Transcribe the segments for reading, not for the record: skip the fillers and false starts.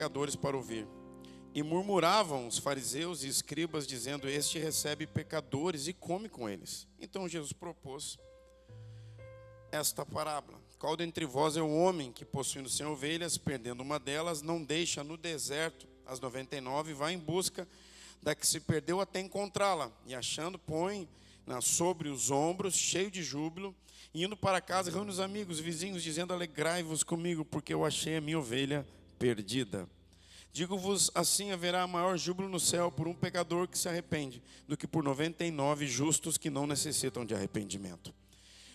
pecadores para ouvir. E murmuravam os fariseus e escribas, dizendo: este recebe pecadores e come com eles. Então Jesus propôs esta parábola: qual dentre vós é o homem que, possuindo 100 ovelhas, perdendo uma delas, não deixa no deserto as 99 e vai em busca da que se perdeu até encontrá-la, e achando, põe-na sobre os ombros, cheio de júbilo, e indo para casa, reúne os amigos, vizinhos, dizendo: alegrai-vos comigo, porque eu achei a minha ovelha perdida. Digo-vos, assim haverá maior júbilo no céu por um pecador que se arrepende, do que por 99 justos que não necessitam de arrependimento.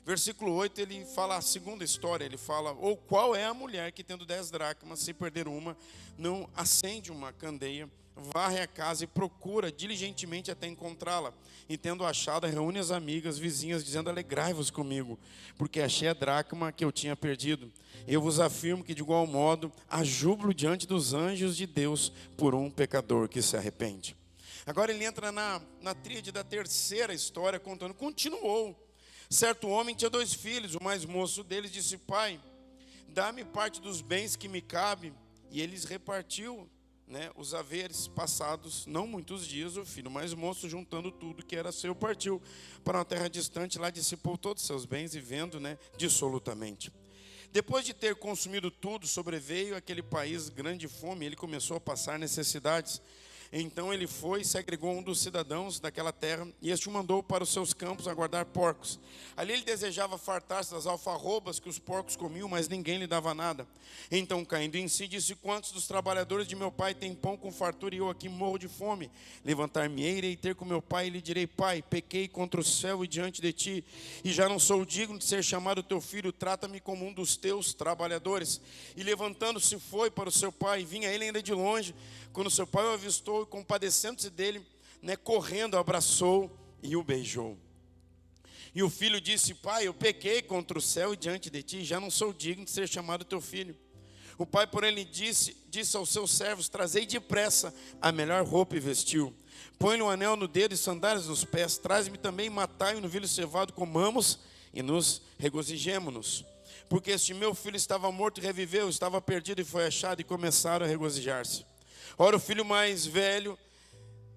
Versículo 8, ele fala a segunda história, ele fala: ou qual é a mulher que, tendo 10 dracmas, se perder uma, não acende uma candeia, varre a casa e procura diligentemente até encontrá-la, e tendo achado, reúne as amigas, vizinhas, dizendo: alegrai-vos comigo, porque achei a dracma que eu tinha perdido. Eu vos afirmo que de igual modo há júbilo diante dos anjos de Deus por um pecador que se arrepende. Agora ele entra na tríade da terceira história, contando: continuou. Certo homem tinha 2 filhos, o mais moço deles disse: pai, dá-me parte dos bens que me cabe. E eles repartiu, os haveres. Passados não muitos dias, o filho mais moço, juntando tudo que era seu, partiu para uma terra distante, lá dissipou todos os seus bens, vivendo dissolutamente. Depois de ter consumido tudo, sobreveio àquele país grande fome, ele começou a passar necessidades. Então ele foi e se agregou a um dos cidadãos daquela terra, e este o mandou para os seus campos a guardar porcos. Ali ele desejava fartar-se das alfarrobas que os porcos comiam, mas ninguém lhe dava nada. Então, caindo em si, disse: quantos dos trabalhadores de meu pai têm pão com fartura, e eu aqui morro de fome? Levantar-me-ei, irei ter com meu pai, e lhe direi: pai, pequei contra o céu e diante de ti, e já não sou digno de ser chamado teu filho, trata-me como um dos teus trabalhadores. E levantando-se foi para o seu pai, e vinha ele ainda de longe. Quando seu pai o avistou, e compadecendo-se dele, correndo, abraçou e o beijou. E o filho disse: pai, eu pequei contra o céu e diante de ti, já não sou digno de ser chamado teu filho. O pai, porém, lhe disse aos seus servos: trazei depressa a melhor roupa e vestiu. Põe-lhe um anel no dedo e sandálias nos pés. Traz-me também matai o novilho cevado, comamos e nos regozijemo-nos. Porque este meu filho estava morto e reviveu, estava perdido e foi achado, e começaram a regozijar-se. Ora, o filho mais velho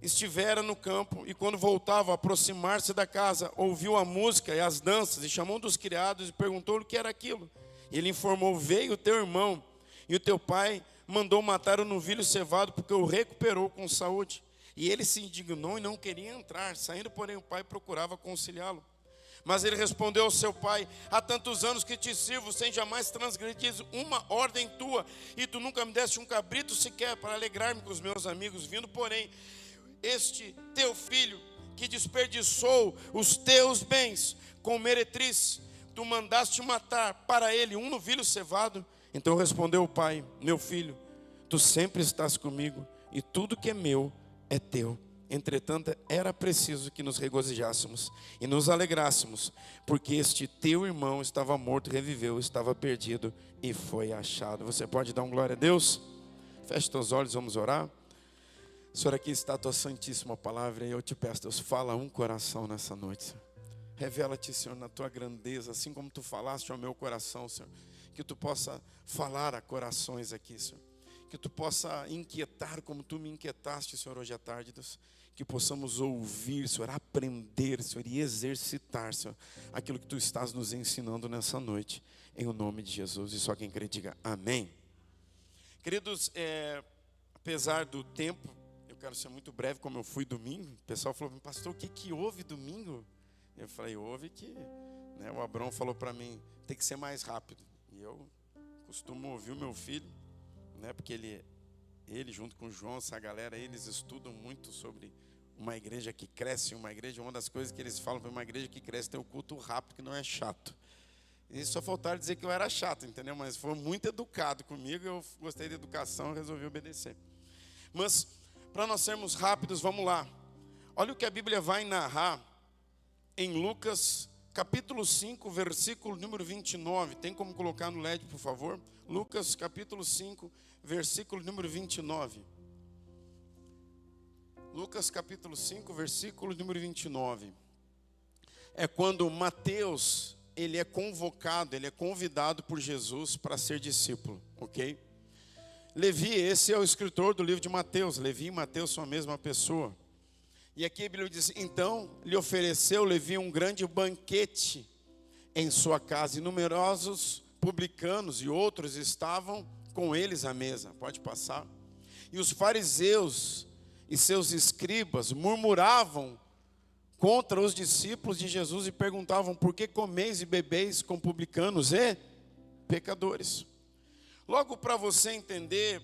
estivera no campo, e quando voltava a aproximar-se da casa, ouviu a música e as danças, e chamou um dos criados e perguntou-lhe o que era aquilo. E ele informou: veio o teu irmão, e o teu pai mandou matar o novilho cevado, porque o recuperou com saúde. E ele se indignou e não queria entrar. Saindo, porém, o pai procurava conciliá-lo. Mas ele respondeu ao seu pai: há tantos anos que te sirvo, sem jamais transgredir uma ordem tua, e tu nunca me deste um cabrito sequer para alegrar-me com os meus amigos. Vindo, porém, este teu filho, que desperdiçou os teus bens com meretriz, tu mandaste matar para ele um novilho cevado. Então respondeu o pai: meu filho, tu sempre estás comigo, e tudo que é meu é teu. Entretanto, era preciso que nos regozijássemos e nos alegrássemos, porque este teu irmão estava morto e reviveu, estava perdido e foi achado. Você pode dar um glória a Deus? Feche teus olhos, vamos orar. Senhor, aqui está a tua santíssima palavra, e eu te peço, Deus, fala um coração nessa noite, Senhor. Revela-te, Senhor, na tua grandeza, assim como tu falaste ao meu coração, Senhor. Que tu possa falar a corações aqui, Senhor. Que tu possa inquietar como tu me inquietaste, Senhor, hoje à tarde, Deus. Que possamos ouvir, Senhor, aprender, Senhor, e exercitar, Senhor, aquilo que tu estás nos ensinando nessa noite, em o nome de Jesus. E só quem crê diga amém. Queridos, apesar do tempo, eu quero ser muito breve, como eu fui domingo. O pessoal falou: pastor, o que houve domingo? Eu falei: houve que, o Abrão falou para mim, tem que ser mais rápido. E eu costumo ouvir o meu filho, porque ele junto com o João, essa galera, eles estudam muito sobre uma igreja que cresce. Uma das coisas que eles falam para uma igreja que cresce, tem o culto rápido, que não é chato. E só faltaram dizer que eu era chato, entendeu? Mas foi muito educado comigo, eu gostei da educação, resolvi obedecer. Mas, para nós sermos rápidos, vamos lá. Olha o que a Bíblia vai narrar em Lucas, capítulo 5, versículo número 29. Tem como colocar no LED, por favor? Lucas, capítulo 5, versículo número 29. Lucas, capítulo 5, versículo número 29. É quando Mateus, ele é convocado, ele é convidado por Jesus para ser discípulo, ok? Levi, esse é o escritor do livro de Mateus. Levi e Mateus são a mesma pessoa. E aqui a Bíblia diz: então lhe ofereceu Levi um grande banquete em sua casa, e numerosos publicanos e outros estavam com eles à mesa. Pode passar. E os fariseus e seus escribas murmuravam contra os discípulos de Jesus e perguntavam: por que comeis e bebeis com publicanos e pecadores? Logo, para você entender,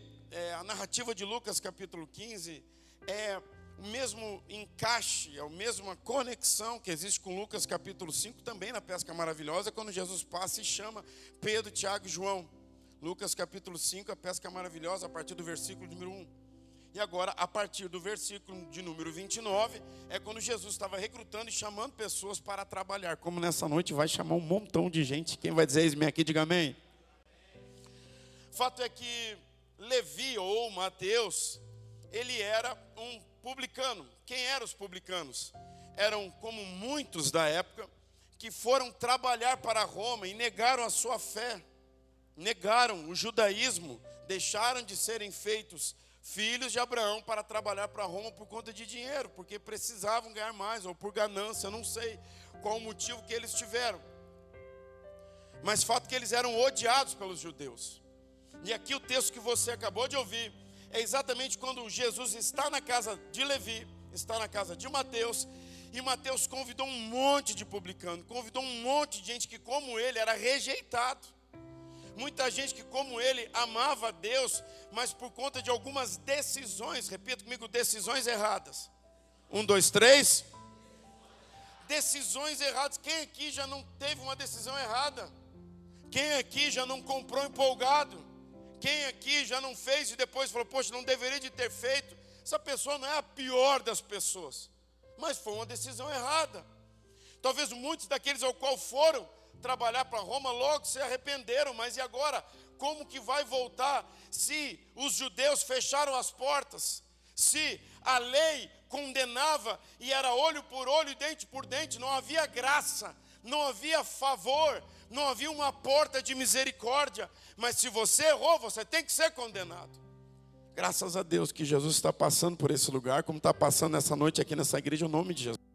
a narrativa de Lucas capítulo 15 é o mesmo encaixe, é a mesma conexão que existe com Lucas capítulo 5, também na pesca maravilhosa, quando Jesus passa e chama Pedro, Tiago e João. Lucas capítulo 5, a pesca maravilhosa, a partir do versículo número 1. E agora, a partir do versículo de número 29, é quando Jesus estava recrutando e chamando pessoas para trabalhar. Como nessa noite vai chamar um montão de gente. Quem vai dizer eis-me aqui, diga amém. Fato é que Levi, ou Mateus, ele era um publicano. Quem eram os publicanos? Eram como muitos da época, que foram trabalhar para Roma e negaram a sua fé. Negaram o judaísmo, deixaram de serem feitos filhos de Abraão para trabalhar para Roma por conta de dinheiro, porque precisavam ganhar mais, ou por ganância, não sei qual o motivo que eles tiveram. Mas fato que eles eram odiados pelos judeus. E aqui o texto que você acabou de ouvir é exatamente quando Jesus está na casa de Levi, está na casa de Mateus, e Mateus convidou um monte de publicano, convidou um monte de gente que, como ele, era rejeitado. Muita gente que, como ele, amava a Deus, mas por conta de algumas decisões, repita comigo, decisões erradas. 1, 2, 3. Decisões erradas. Quem aqui já não teve uma decisão errada? Quem aqui já não comprou empolgado? Quem aqui já não fez e depois falou: poxa, não deveria de ter feito? Essa pessoa não é a pior das pessoas, mas foi uma decisão errada. Talvez muitos daqueles ao qual foram trabalhar para Roma logo se arrependeram, mas e agora? Como que vai voltar se os judeus fecharam as portas? Se a lei condenava e era olho por olho e dente por dente, não havia graça, não havia favor, não havia uma porta de misericórdia. Mas se você errou, você tem que ser condenado. Graças a Deus que Jesus está passando por esse lugar, como está passando nessa noite aqui nessa igreja, em nome de Jesus.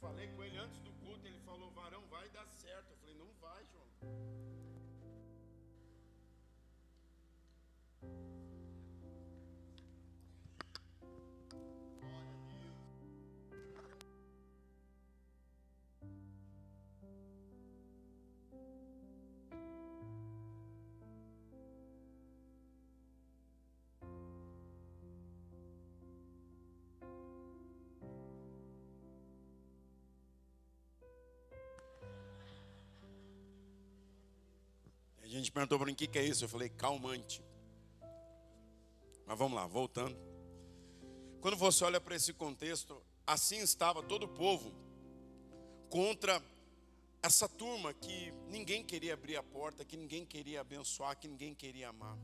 Falei com ele antes do culto, ele falou: varão, vai dar certo. Eu falei: não vai, João. Glória a Deus. A gente perguntou para mim: o que é isso? Eu falei: calmante. Mas vamos lá, voltando. Quando você olha para esse contexto, assim estava todo o povo contra essa turma que ninguém queria abrir a porta, que ninguém queria abençoar, que ninguém queria amar.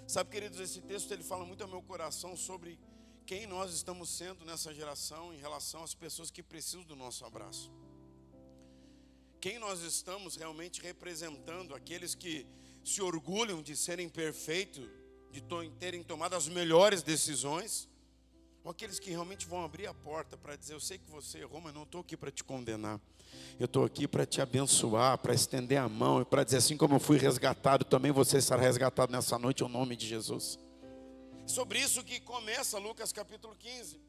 Sabe, queridos, esse texto ele fala muito ao meu coração sobre quem nós estamos sendo nessa geração em relação às pessoas que precisam do nosso abraço. Quem nós estamos realmente representando? Aqueles que se orgulham de serem perfeitos, de terem tomado as melhores decisões? Ou aqueles que realmente vão abrir a porta para dizer: eu sei que você errou, mas não estou aqui para te condenar. Eu estou aqui para te abençoar, para estender a mão e para dizer: assim como eu fui resgatado, também você será resgatado nessa noite, em nome de Jesus. Sobre isso que começa Lucas capítulo 15.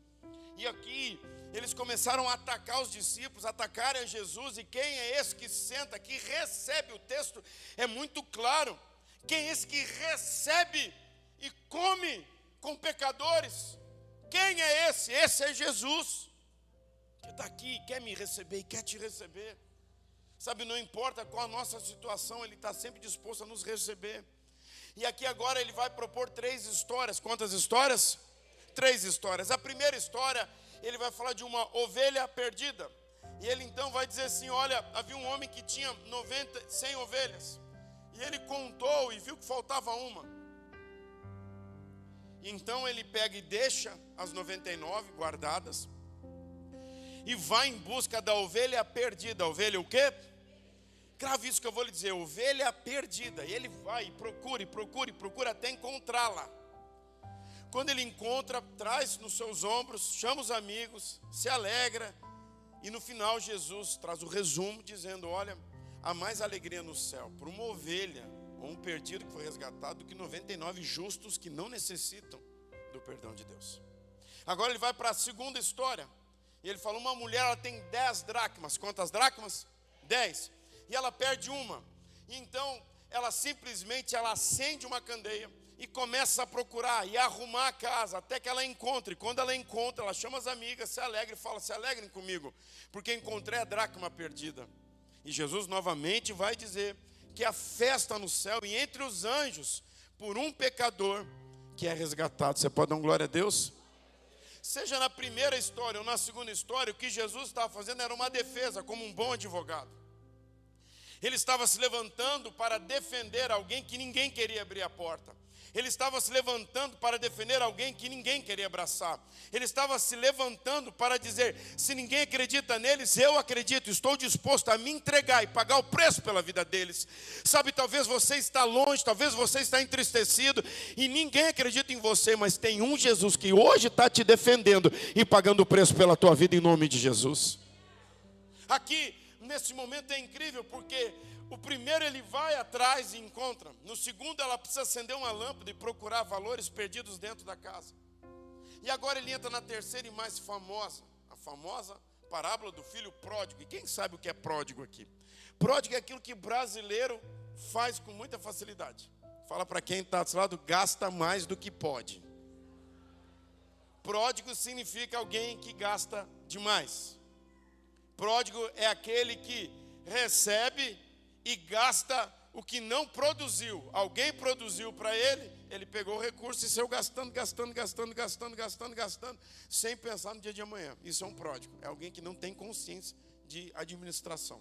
E aqui eles começaram a atacar os discípulos, atacarem a Jesus. E quem é esse que senta aqui, recebe? O texto é muito claro. Quem é esse que recebe e come com pecadores? Quem é esse? Esse é Jesus, que está aqui, quer me receber e quer te receber. Sabe, não importa qual a nossa situação, Ele está sempre disposto a nos receber. E aqui agora Ele vai propor 3 histórias. Quantas histórias? 3 histórias. A primeira história, Ele vai falar de uma ovelha perdida. E Ele então vai dizer assim: olha, havia um homem que tinha 100 ovelhas. E ele contou e viu que faltava uma. Então ele pega e deixa as 99 guardadas e vai em busca da ovelha perdida. A ovelha o quê? Grave isso que eu vou lhe dizer, ovelha perdida. E ele vai e procura até encontrá-la. Quando ele encontra, traz nos seus ombros, chama os amigos, se alegra. E no final Jesus traz o resumo dizendo, olha, há mais alegria no céu por uma ovelha ou um perdido que foi resgatado do que 99 justos que não necessitam do perdão de Deus. Agora ele vai para a segunda história. E ele fala, uma mulher, ela tem 10 dracmas. Quantas dracmas? 10. E ela perde uma. Então ela simplesmente acende uma candeia e começa a procurar e a arrumar a casa até que ela encontre. Quando ela encontra, ela chama as amigas, se alegra e fala, se alegrem comigo, porque encontrei a dracma perdida. E Jesus novamente vai dizer que a festa no céu e entre os anjos por um pecador que é resgatado. Você pode dar uma glória a Deus? Seja na primeira história ou na segunda história, o que Jesus estava fazendo era uma defesa, como um bom advogado. Ele estava se levantando para defender alguém que ninguém queria abrir a porta. Ele estava se levantando para defender alguém que ninguém queria abraçar. Ele estava se levantando para dizer, se ninguém acredita neles, eu acredito, estou disposto a me entregar e pagar o preço pela vida deles. Sabe, talvez você está longe, talvez você está entristecido e ninguém acredita em você, mas tem um Jesus que hoje está te defendendo e pagando o preço pela tua vida em nome de Jesus. Aqui, nesse momento é incrível porque o primeiro ele vai atrás e encontra. No segundo ela precisa acender uma lâmpada e procurar valores perdidos dentro da casa. E agora ele entra na terceira e mais famosa, a famosa parábola do filho pródigo. E quem sabe o que é pródigo aqui? Pródigo é aquilo que brasileiro faz com muita facilidade. Fala para quem está do lado, gasta mais do que pode. Pródigo significa alguém que gasta demais. Pródigo é aquele que recebe e gasta o que não produziu. Alguém produziu para ele, ele pegou o recurso e saiu gastando, sem pensar no dia de amanhã. Isso é um pródigo, é alguém que não tem consciência de administração.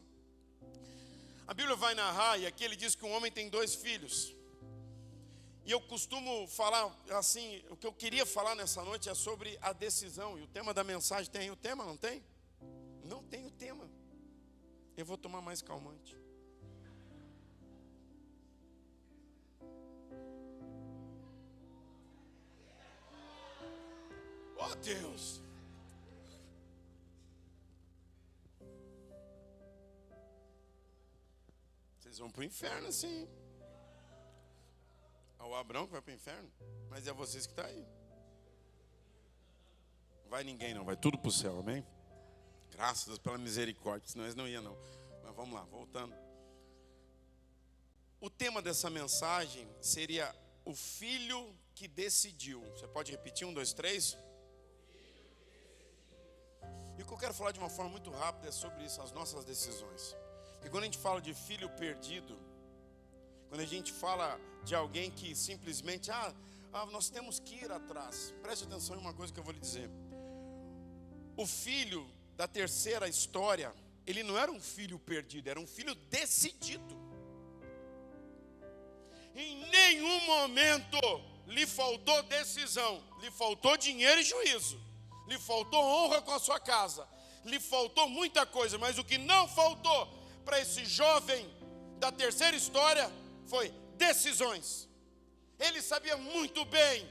A Bíblia vai narrar, e aqui ele diz que um homem tem 2 filhos. E eu costumo falar assim, o que eu queria falar nessa noite é sobre a decisão. E o tema da mensagem tem o tema, não tem? Não tem o tema. Eu vou tomar mais calmante. Oh Deus! Vocês vão para o inferno assim. É o Abrão que vai para o inferno, mas é vocês que estão aí. Vai ninguém não, vai tudo para o céu, amém? Graças a Deus pela misericórdia, senão eles não iam não. Mas vamos lá, voltando. O tema dessa mensagem seria o filho que decidiu. Você pode repetir? 1, 2, 3? E o que eu quero falar de uma forma muito rápida é sobre isso, as nossas decisões. Porque quando a gente fala de filho perdido, quando a gente fala de alguém que simplesmente, nós temos que ir atrás. Preste atenção em uma coisa que eu vou lhe dizer. O filho da terceira história, ele não era um filho perdido, era um filho decidido. Em nenhum momento lhe faltou decisão, lhe faltou dinheiro e juízo, lhe faltou honra com a sua casa, lhe faltou muita coisa, mas o que não faltou para esse jovem da terceira história foi decisões. Ele sabia muito bem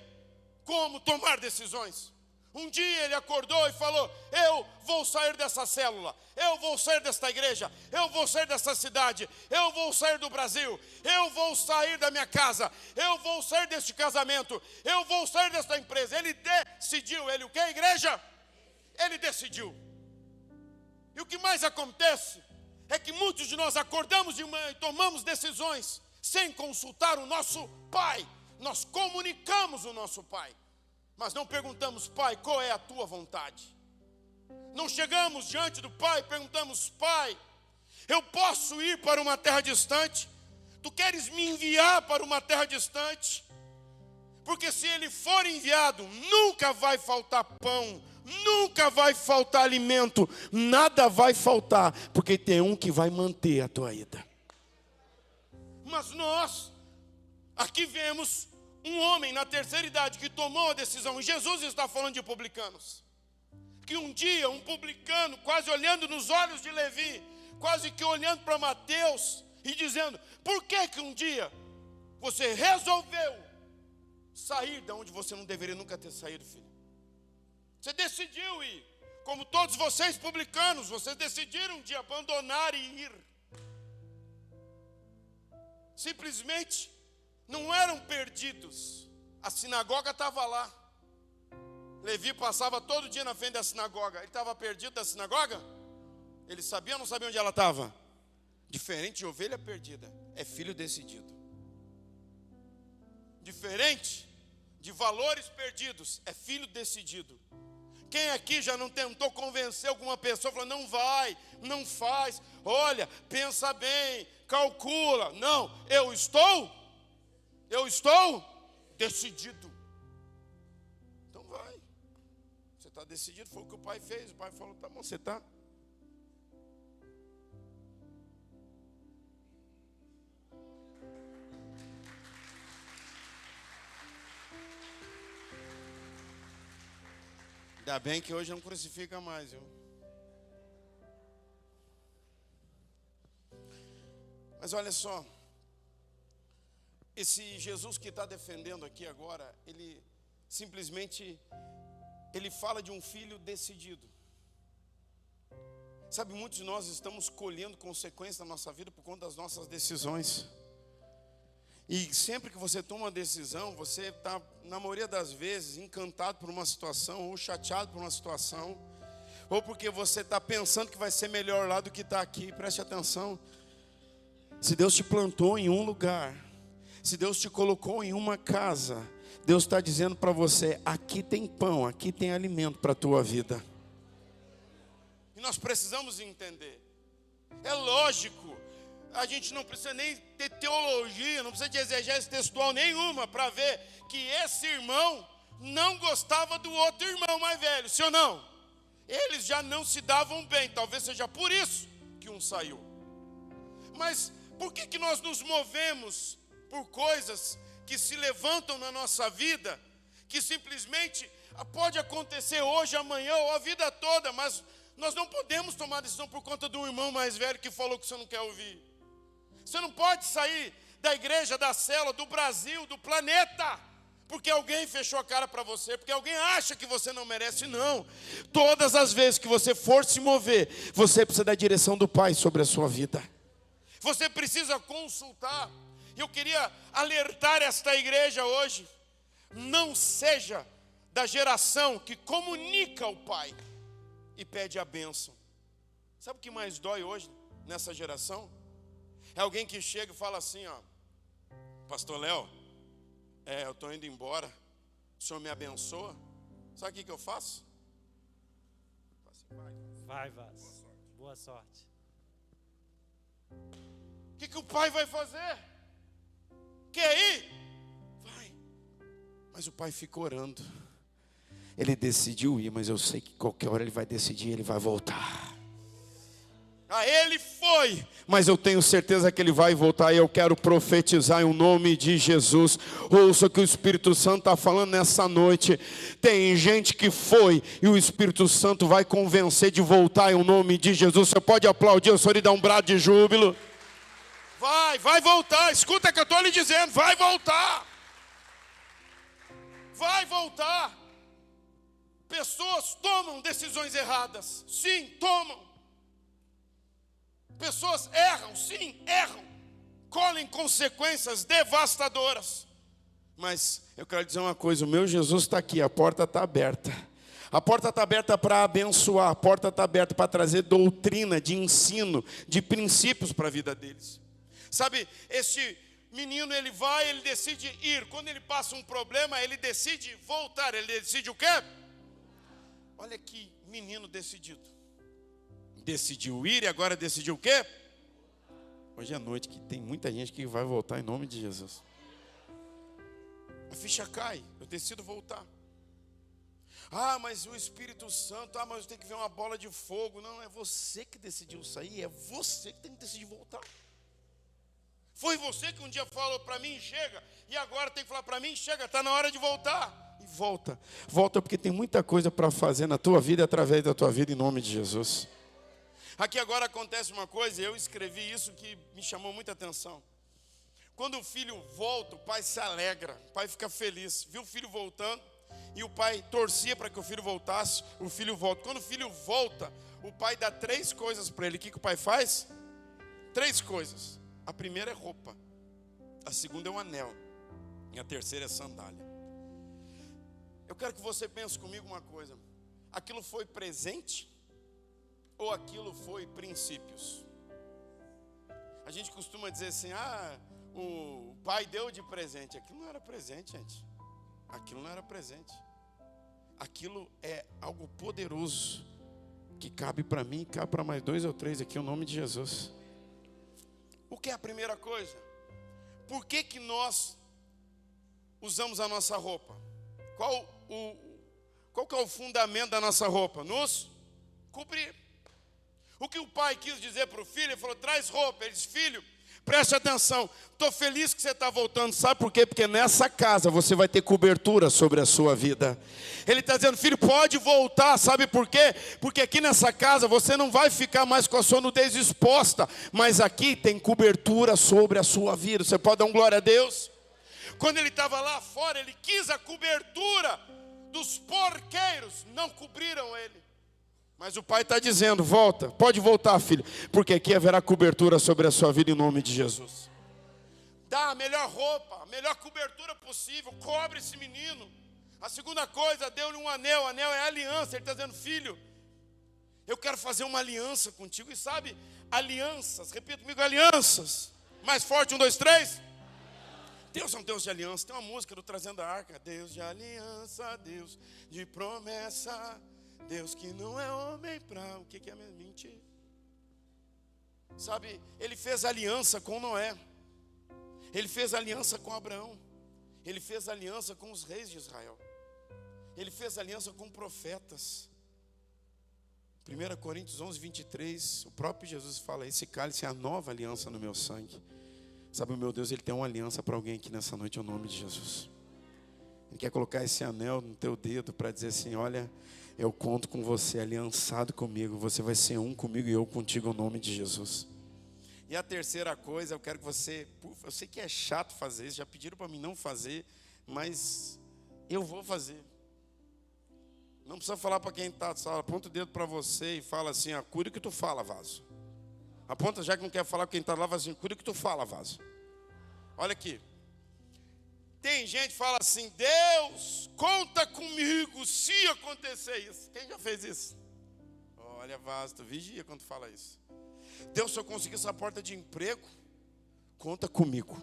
como tomar decisões. Um dia ele acordou e falou, eu vou sair dessa célula, eu vou sair desta igreja, eu vou sair dessa cidade, eu vou sair do Brasil, eu vou sair da minha casa, eu vou sair deste casamento, eu vou sair desta empresa. Ele decidiu, ele o que, igreja? Ele decidiu. E o que mais acontece é que muitos de nós acordamos de manhã e tomamos decisões sem consultar o nosso pai. Nós comunicamos o nosso pai, mas não perguntamos, pai, qual é a tua vontade? Não chegamos diante do pai e perguntamos, pai, eu posso ir para uma terra distante? Tu queres me enviar para uma terra distante? Porque se ele for enviado, nunca vai faltar pão, nunca vai faltar alimento, nada vai faltar, porque tem um que vai manter a tua ida. Mas nós aqui vemos um homem na terceira idade que tomou a decisão, e Jesus está falando de publicanos, que um dia um publicano, quase olhando nos olhos de Levi, quase que olhando para Mateus e dizendo: por que um dia você resolveu sair de onde você não deveria nunca ter saído, filho? Você decidiu ir, como todos vocês publicanos, vocês decidiram de abandonar e ir. Simplesmente não eram perdidos, a sinagoga estava lá. Levi passava todo dia na frente da sinagoga. Ele estava perdido da sinagoga? Ele sabia ou não sabia onde ela estava? Diferente de ovelha perdida, é filho decidido. Diferente de valores perdidos, é filho decidido. Quem aqui já não tentou convencer alguma pessoa, falando: não vai, não faz, olha, pensa bem, calcula. Não, eu estou decidido. Então vai. Você está decidido, foi o que o pai fez. O pai falou: tá bom, você está. Ainda bem que hoje não crucifica mais, viu? Mas olha só, esse Jesus que está defendendo aqui agora, ele simplesmente, ele fala de um filho decidido. Sabe, muitos de nós estamos colhendo consequências na nossa vida por conta das nossas decisões. E sempre que você toma uma decisão, você está, na maioria das vezes, encantado por uma situação, ou chateado por uma situação, ou porque você está pensando que vai ser melhor lá do que está aqui. Preste atenção. Se Deus te plantou em um lugar, se Deus te colocou em uma casa, Deus está dizendo para você: aqui tem pão, aqui tem alimento para a tua vida. E nós precisamos entender. É lógico, a gente não precisa nem ter teologia, não precisa de exegese textual nenhuma para ver que esse irmão não gostava do outro irmão mais velho, sim ou não? Eles já não se davam bem, talvez seja por isso que um saiu. Mas por que nós nos movemos por coisas que se levantam na nossa vida, que simplesmente pode acontecer hoje, amanhã ou a vida toda, mas nós não podemos tomar decisão por conta de um irmão mais velho que falou que você não quer ouvir. Você não pode sair da igreja, da célula, do Brasil, do planeta, porque alguém fechou a cara para você, porque alguém acha que você não merece. Não. Todas as vezes que você for se mover, você precisa da direção do Pai sobre a sua vida. Você precisa consultar. Eu queria alertar esta igreja hoje: não seja da geração que comunica ao Pai e pede a bênção. Sabe o que mais dói hoje nessa geração? É alguém que chega e fala assim: ó, pastor Léo, eu estou indo embora, o senhor me abençoa? Sabe o que eu faço? Vai, Vaz. Boa sorte. O que o pai vai fazer? Quer ir? Vai. Mas o pai fica orando. Ele decidiu ir, mas eu sei que qualquer hora ele vai decidir, ele vai voltar. Ele foi, mas eu tenho certeza que ele vai voltar. E eu quero profetizar em nome de Jesus. Ouça o que o Espírito Santo está falando nessa noite. Tem gente que foi e o Espírito Santo vai convencer de voltar em nome de Jesus. Você pode aplaudir o Senhor e dar um brado de júbilo? Vai voltar. Escuta o que eu estou lhe dizendo, vai voltar. Vai voltar. Pessoas tomam decisões erradas. Sim, tomam. Pessoas erram, sim, erram. Colhem consequências devastadoras. Mas eu quero dizer uma coisa: o meu Jesus está aqui, a porta está aberta. A porta está aberta para abençoar. A porta está aberta para trazer doutrina, de ensino, de princípios para a vida deles. Sabe, este menino, ele vai, ele decide ir. Quando ele passa um problema, ele decide voltar. Ele decide o quê? Olha que menino decidido. Decidiu ir e agora decidiu o quê? Hoje é noite que tem muita gente que vai voltar em nome de Jesus. A ficha cai, eu decido voltar. Mas o Espírito Santo, mas eu tenho que ver uma bola de fogo. Não, é você que decidiu sair, é você que tem que decidir voltar. Foi você que um dia falou para mim, chega, e agora tem que falar para mim, chega, está na hora de voltar. E volta, volta porque tem muita coisa para fazer na tua vida e através da tua vida, em nome de Jesus. Aqui agora acontece uma coisa, eu escrevi isso que me chamou muita atenção. Quando o filho volta, o pai se alegra, o pai fica feliz, viu o filho voltando, e o pai torcia para que o filho voltasse, o filho volta. Quando o filho volta, o pai dá 3 coisas para ele. O que o pai faz? 3 coisas. A primeira é roupa, a segunda é um anel, e a terceira é sandália. Eu quero que você pense comigo uma coisa. Aquilo foi presente ou aquilo foi princípios? A gente costuma dizer assim, o pai deu de presente. Aquilo não era presente, gente. Aquilo não era presente. Aquilo é algo poderoso que cabe para mim e cabe para mais 2 ou 3 aqui, em nome de Jesus. O que é a primeira coisa? Por que nós usamos a nossa roupa? Qual que é o fundamento da nossa roupa? Nos cobrir. O que o pai quis dizer para o filho, ele falou, traz roupa. Ele disse, filho, preste atenção, estou feliz que você está voltando. Sabe por quê? Porque nessa casa você vai ter cobertura sobre a sua vida. Ele está dizendo, filho, pode voltar. Sabe por quê? Porque aqui nessa casa você não vai ficar mais com a sua nudez exposta, mas aqui tem cobertura sobre a sua vida. Você pode dar um glória a Deus? Quando ele estava lá fora, ele quis a cobertura dos porqueiros, não cobriram ele. Mas o pai está dizendo, volta, pode voltar, filho, porque aqui haverá cobertura sobre a sua vida em nome de Jesus. Dá a melhor roupa, a melhor cobertura possível, cobre esse menino. A segunda coisa, deu-lhe um anel, anel é aliança. Ele está dizendo, filho, eu quero fazer uma aliança contigo. E sabe, alianças, repita comigo, alianças. Mais forte, 1, 2, 3. Deus é um Deus de aliança. Tem uma música do Trazendo a Arca. Deus de aliança, Deus de promessa, Deus que não é homem para... O que é mentir? Sabe, ele fez aliança com Noé. Ele fez aliança com Abraão. Ele fez aliança com os reis de Israel. Ele fez aliança com profetas. 1 Coríntios 11, 23, o próprio Jesus fala, esse cálice é a nova aliança no meu sangue. Sabe, o meu Deus, Ele tem uma aliança para alguém aqui nessa noite, em nome de Jesus. Ele quer colocar esse anel no teu dedo para dizer assim, olha, eu conto com você, aliançado comigo, você vai ser um comigo e eu contigo, em nome de Jesus. E a terceira coisa, eu quero que você, eu sei que é chato fazer isso, já pediram para mim não fazer, mas eu vou fazer. Não precisa falar para quem está na sala, aponta o dedo para você e fala assim, cuida o que tu fala, vaso. Aponta, já que não quer falar com quem está lá, fala assim, cuida o que tu fala, vaso. Olha aqui. Tem gente que fala assim, Deus, conta comigo se acontecer isso. Quem já fez isso? Olha, vaso, tu vigia quando tu fala isso. Deus, se eu conseguir essa porta de emprego, conta comigo.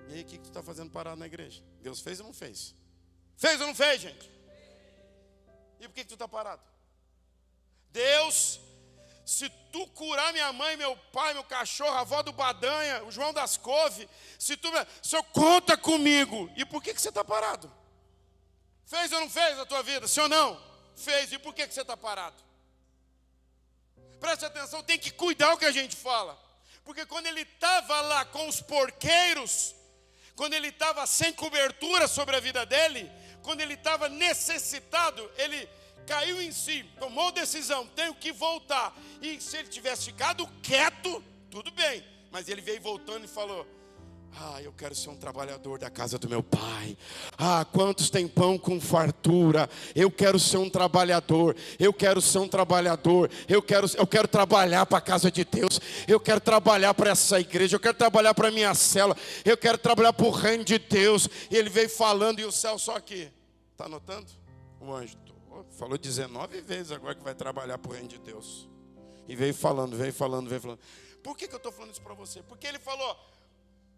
E aí, o que tu está fazendo parado na igreja? Deus fez ou não fez? Fez ou não fez, gente? E por que tu está parado? Deus, se tu curar minha mãe, meu pai, meu cachorro, a avó do Badanha, o João das Couve, se o Senhor conta comigo. E por que você está parado? Fez ou não fez a tua vida? Sim ou não? Fez. E por que você está parado? Preste atenção, tem que cuidar o que a gente fala. Porque quando ele estava lá com os porqueiros, quando ele estava sem cobertura sobre a vida dele, quando ele estava necessitado, ele caiu em si, tomou decisão, tenho que voltar. E se ele tivesse ficado quieto, tudo bem. Mas ele veio voltando e falou, eu quero ser um trabalhador da casa do meu pai. Quantos tem pão com fartura? Eu quero ser um trabalhador. Eu quero ser um trabalhador. Eu quero trabalhar para a casa de Deus. Eu quero trabalhar para essa igreja. Eu quero trabalhar para a minha célula. Eu quero trabalhar para o reino de Deus. E ele veio falando e o céu só aqui. Está anotando? O anjo falou 19 vezes agora que vai trabalhar para o reino de Deus. E veio falando. Por que eu estou falando isso para você? Porque ele falou,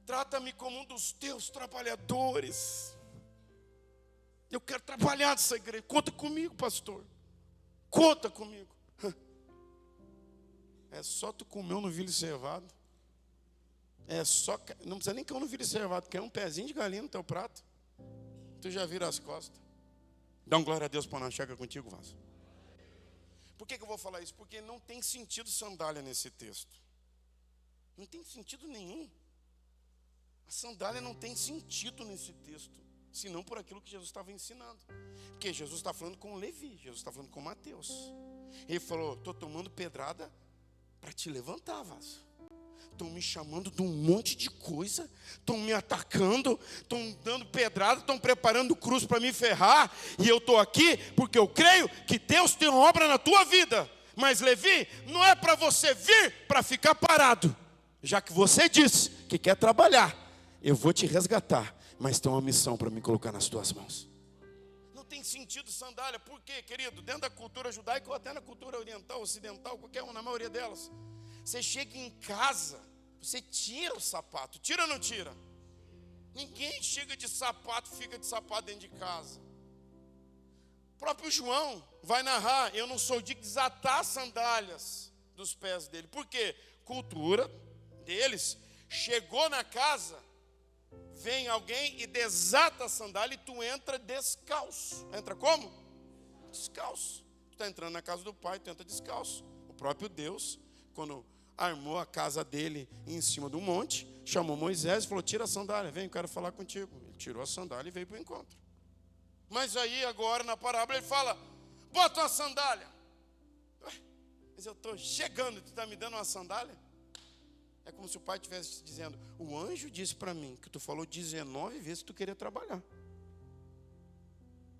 trata-me como um dos teus trabalhadores. Eu quero trabalhar nessa igreja. Conta comigo, pastor. Conta comigo. É só tu comer um novilho cevado. Não precisa nem comer um novilho cevado. Quer um pezinho de galinha no teu prato. Tu já vira as costas. Dá uma glória a Deus para não chegar contigo, vaso. Por que eu vou falar isso? Porque não tem sentido sandália nesse texto. Não tem sentido nenhum. A sandália não tem sentido nesse texto, senão por aquilo que Jesus estava ensinando. Porque Jesus está falando com Levi, Jesus está falando com Mateus. Ele falou: estou tomando pedrada para te levantar, vaso. Estão me chamando de um monte de coisa, estão me atacando, estão dando pedrada, estão preparando cruz para me ferrar, e eu estou aqui porque eu creio que Deus tem uma obra na tua vida. Mas Levi, não é para você vir para ficar parado, já que você disse que quer trabalhar, eu vou te resgatar, mas tem uma missão para me colocar nas tuas mãos. Não tem sentido sandália, por quê, querido? Dentro da cultura judaica ou até na cultura oriental, ocidental, qualquer uma, na maioria delas, você chega em casa, você tira o sapato, tira ou não tira? Ninguém chega de sapato, fica de sapato dentro de casa. O próprio João vai narrar: eu não sou digno de desatar as sandálias dos pés dele. Por quê? Cultura deles, chegou na casa, vem alguém e desata a sandália e tu entra descalço. Entra como? Descalço. Tu está entrando na casa do pai, tu entra descalço. O próprio Deus, quando armou a casa dele em cima do monte, chamou Moisés e falou: tira a sandália, vem, eu quero falar contigo. Ele tirou a sandália e veio para o encontro. Mas aí agora na parábola ele fala: bota uma sandália. Mas eu estou chegando, tu está me dando uma sandália? É como se o pai estivesse dizendo: o anjo disse para mim que tu falou 19 vezes que tu queria trabalhar.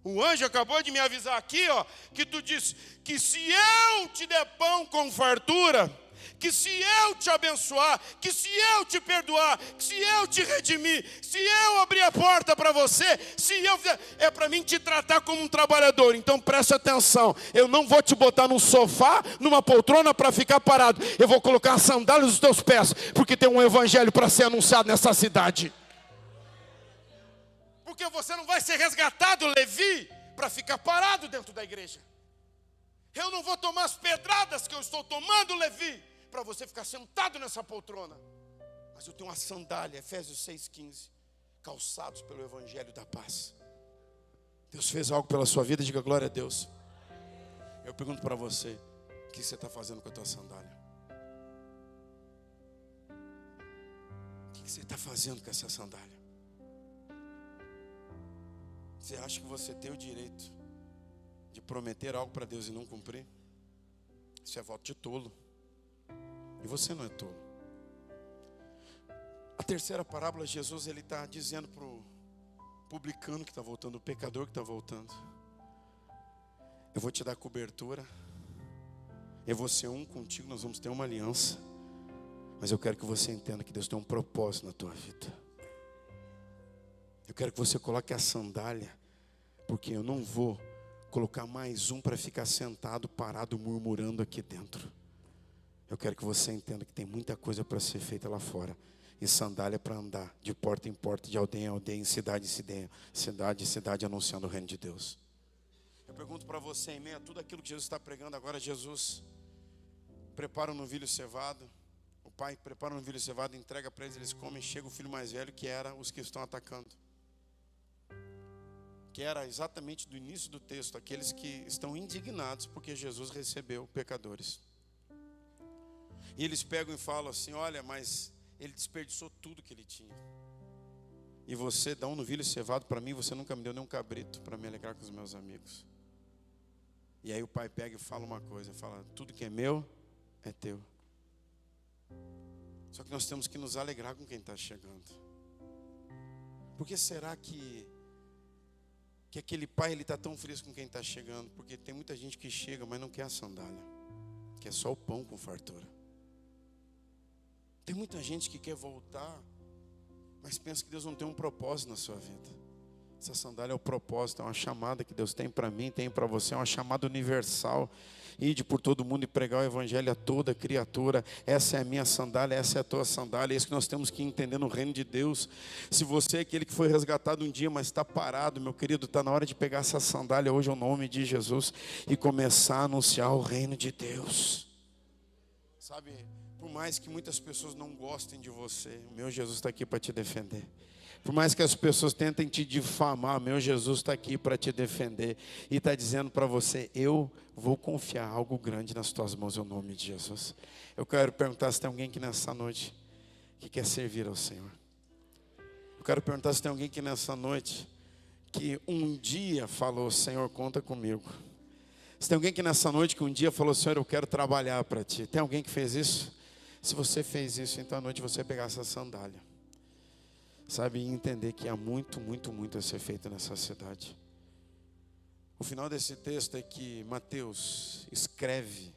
O anjo acabou de me avisar aqui, ó, que tu disse que se eu te der pão com fartura, que se eu te abençoar, que se eu te perdoar, que se eu te redimir, se eu abrir a porta para você, se eu fizer, é para mim te tratar como um trabalhador. Então preste atenção, eu não vou te botar num sofá, numa poltrona para ficar parado. Eu vou colocar as sandálias nos teus pés, porque tem um evangelho para ser anunciado nessa cidade. Porque você não vai ser resgatado, Levi, para ficar parado dentro da igreja. Eu não vou tomar as pedradas que eu estou tomando, Levi, para você ficar sentado nessa poltrona. Mas eu tenho uma sandália, Efésios 6,15, calçados pelo evangelho da paz. Deus fez algo pela sua vida, diga glória a Deus. Eu pergunto para você: o que você está fazendo com a tua sandália? O que você está fazendo com essa sandália? Você acha que você tem o direito de prometer algo para Deus e não cumprir? Isso é voto de tolo. E você não é tolo. A terceira parábola, Jesus ele está dizendo para o publicano que está voltando, o pecador que está voltando: eu vou te dar cobertura, eu vou ser um contigo, nós vamos ter uma aliança, mas eu quero que você entenda que Deus tem um propósito na tua vida. Eu quero que você coloque a sandália, porque eu não vou colocar mais um para ficar sentado, parado, murmurando aqui dentro. Eu quero que você entenda que tem muita coisa para ser feita lá fora. E sandália para andar de porta em porta, de aldeia em aldeia, em cidade em cidade, anunciando o reino de Deus. Eu pergunto para você, em meio a tudo aquilo que Jesus está pregando agora, Jesus prepara um novilho cevado. O pai prepara um novilho cevado, entrega para eles comem. Chega o filho mais velho, que era os que estão atacando. Que era exatamente do início do texto, aqueles que estão indignados porque Jesus recebeu pecadores. E eles pegam e falam assim: olha, mas ele desperdiçou tudo que ele tinha. E você dá um novilho cevado para mim, você nunca me deu nem um cabrito para me alegrar com os meus amigos. E aí o pai pega e fala uma coisa, fala: tudo que é meu é teu. Só que nós temos que nos alegrar com quem está chegando. Por que será que aquele pai ele está tão feliz com quem está chegando? Porque tem muita gente que chega, mas não quer a sandália, quer só o pão com fartura. Tem muita gente que quer voltar, mas pensa que Deus não tem um propósito na sua vida. Essa sandália é o propósito, é uma chamada que Deus tem para mim, tem para você, é uma chamada universal. Ide por todo mundo e pregar o evangelho a toda criatura. Essa é a minha sandália, essa é a tua sandália. É isso que nós temos que entender no reino de Deus. Se você é aquele que foi resgatado um dia, mas está parado, meu querido, está na hora de pegar essa sandália hoje, ao nome de Jesus, e começar a anunciar o reino de Deus. Sabe, por mais que muitas pessoas não gostem de você, o meu Jesus está aqui para te defender. Por mais que as pessoas tentem te difamar, meu Jesus está aqui para te defender. E está dizendo para você: eu vou confiar algo grande nas tuas mãos, em nome de Jesus. Eu quero perguntar se tem alguém aqui nessa noite que quer servir ao Senhor. Eu quero perguntar se tem alguém aqui nessa noite que um dia falou: Senhor, conta comigo. Se tem alguém aqui nessa noite que um dia falou: Senhor, eu quero trabalhar para Ti. Tem alguém que fez isso? Se você fez isso, então à noite você pegar essa sandália, sabe, e entender que há muito, muito, muito a ser feito nessa cidade. O final desse texto é que Mateus escreve,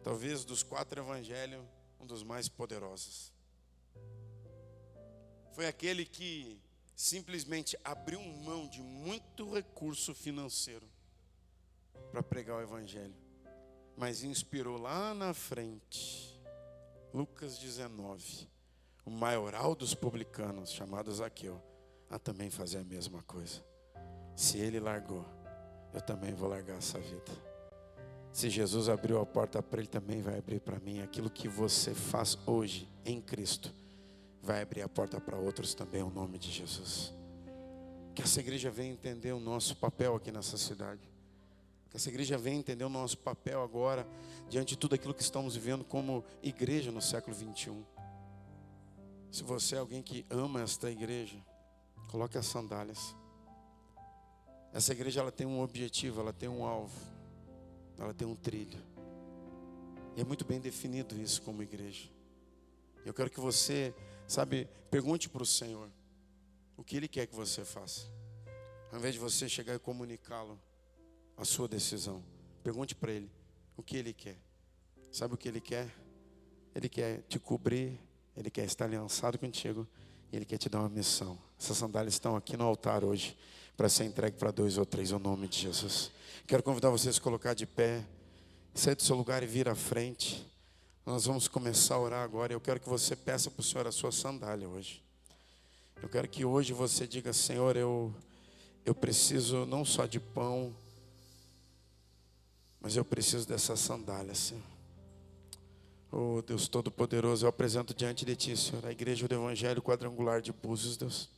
talvez dos 4 evangelhos, um dos mais poderosos. Foi aquele que simplesmente abriu mão de muito recurso financeiro para pregar o evangelho, mas inspirou lá na frente, Lucas 19, o maioral dos publicanos, chamado Zaqueu, a também fazer a mesma coisa. Se ele largou, eu também vou largar essa vida. Se Jesus abriu a porta para ele, também vai abrir para mim. Aquilo que você faz hoje em Cristo vai abrir a porta para outros também, em nome de Jesus. Que essa igreja venha entender o nosso papel aqui nessa cidade. Que essa igreja venha entender o nosso papel agora, diante de tudo aquilo que estamos vivendo como igreja no século 21. Se você é alguém que ama esta igreja, coloque as sandálias. Essa igreja, ela tem um objetivo, ela tem um alvo, ela tem um trilho. E é muito bem definido isso como igreja. Eu quero que você, sabe, pergunte para o Senhor o que Ele quer que você faça. Ao invés de você chegar e comunicá-lo a sua decisão, pergunte para Ele o que Ele quer. Sabe o que Ele quer? Ele quer te cobrir, Ele quer estar aliançado contigo e Ele quer te dar uma missão. Essas sandálias estão aqui no altar hoje para ser entregue para 2 ou 3, em nome de Jesus. Quero convidar vocês a se colocar de pé, sair do seu lugar e vir à frente. Nós vamos começar a orar agora. Eu quero que você peça para o Senhor a sua sandália hoje. Eu quero que hoje você diga: Senhor, eu preciso não só de pão, mas eu preciso dessa sandália, Senhor. Oh Deus Todo-Poderoso, eu apresento diante de Ti, Senhor, a igreja do Evangelho Quadrangular de Búzios, Deus.